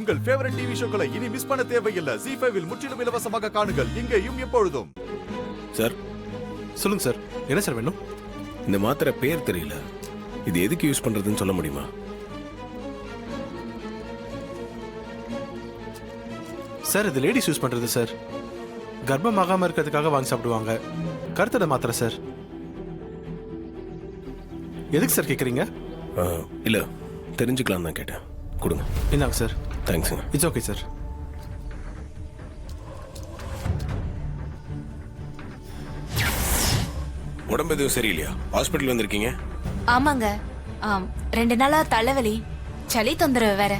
உங்கள் favourite TV ஷோக்களை இனி miss பண்ண தேவையில்லை. ZEE5 இல் முற்றிலும் இலவசமாக காணுங்கள். இங்கேயும் எப்பொழுதும். சார் சொல்லுங்க சார், என்ன சார் வேணும்? இந்த மாத்திரை பேர் தெரியல, இது எதுக்கு யூஸ் பண்றதுன்னு சொல்ல முடியுமா? சார் இது லேடிஸ் யூஸ் பண்றது சார். கர்ப்பமாகாம இருக்கிறதுக்காக வாங்கி சாப்பிடுவாங்க. கருத்தடை மாத்திரை சார். எதுக்கு சார் கேட்குறீங்க? இல்ல தெரிஞ்சுக்கலாம் தான் கேட்டேன். கொடுங்க. இந்தாங்க சார். தேங்க்ஸுங்க. It's okay sir. உடம்பு எதுவும் சரியில்லையா? ஹாஸ்பிட்டல் வந்திருக்கீங்க? ஆமாங்க. 2 நாளா தலைவலி, சளி தொந்தரவு வேற.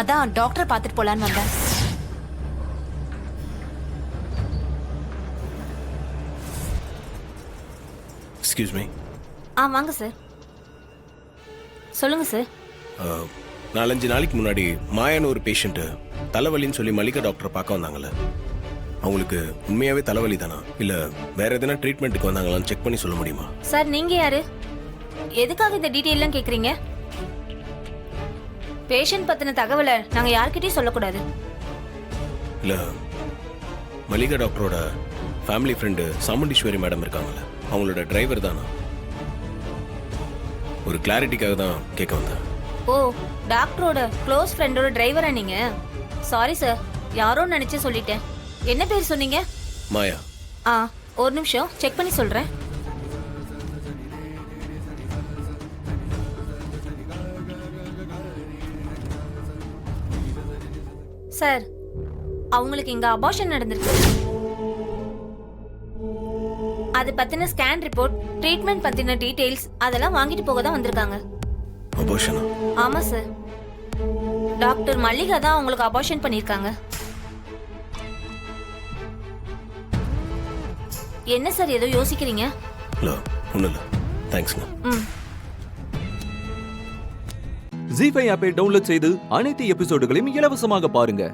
அதான் டாக்டர் பார்த்துட்டு போலான்னு வந்தேன். Excuse me. வாங்க சார். சொல்லுங்க சார். 4-5 நாளைக்கு முன்னாடி மாயான்னு ஒரு பேஷண்ட் தலைவலின்னு சொல்லி மல்லிகா டாக்டரை பார்க்க வந்தாங்கல்ல, அவங்களுக்கு உண்மையாவே தலைவலி தானா இல்ல வேற எதனா ட்ரீட்மெண்ட்டுக்கு வந்தாங்களான்னு செக் பண்ணி சொல்ல முடியுமா? சார் நீங்க யாரு? எதுக்காக இந்த டீட்டெயிலாம் கேக்குறீங்க? பேஷண்ட் பத்தின தகவலை நாங்க யார்கிட்டயும் சொல்லக்கூடாது. இல்ல மல்லிகா டாக்டரோட ஃபேமிலி ஃப்ரெண்டு சாமுண்டீஸ்வரி மேடம் இருக்காங்கல்ல, அவங்களோட டிரைவர் தானா? ஒரு கிளாரிட்டிக்காக தான் கேட்க வந்தேன். ஓ, டாக்டரோட க்ளோஸ் ஃப்ரெண்டோட டிரைவரா நீங்க? சாரி சார், யாரோ நினைச்சு சொல்லிட்டேன். என்ன பேர் சொன்னீங்க? மாயா. ஒரு நிமிஷம் செக் பண்ணி சொல்றேன். சார், அவங்களுக்கு இங்க அபார்ஷன் நடந்திருக்கு. அது பத்தின ஸ்கேன் ரிப்போர்ட், ட்ரீட்மெண்ட் பத்தின டீடைல்ஸ் அதெல்லாம் வாங்கிட்டு போக தான் வந்திருக்காங்க. அபார்ஷனா? ஆமா சார். டாக்டர் மல்லிகா தான் அவங்களுக்கு அபார்ஷன் பண்ணிருக்காங்க. என்ன சார் ஏதோ யோசிக்கிறீங்க? இல்ல ஒண்ணும் இல்ல. தேங்க்ஸ்ங்க. ZEE5 ஆப்பை டவுன்லோட் செய்து அனைத்து எபிசோடுகளையும் இலவசமாக பாருங்க.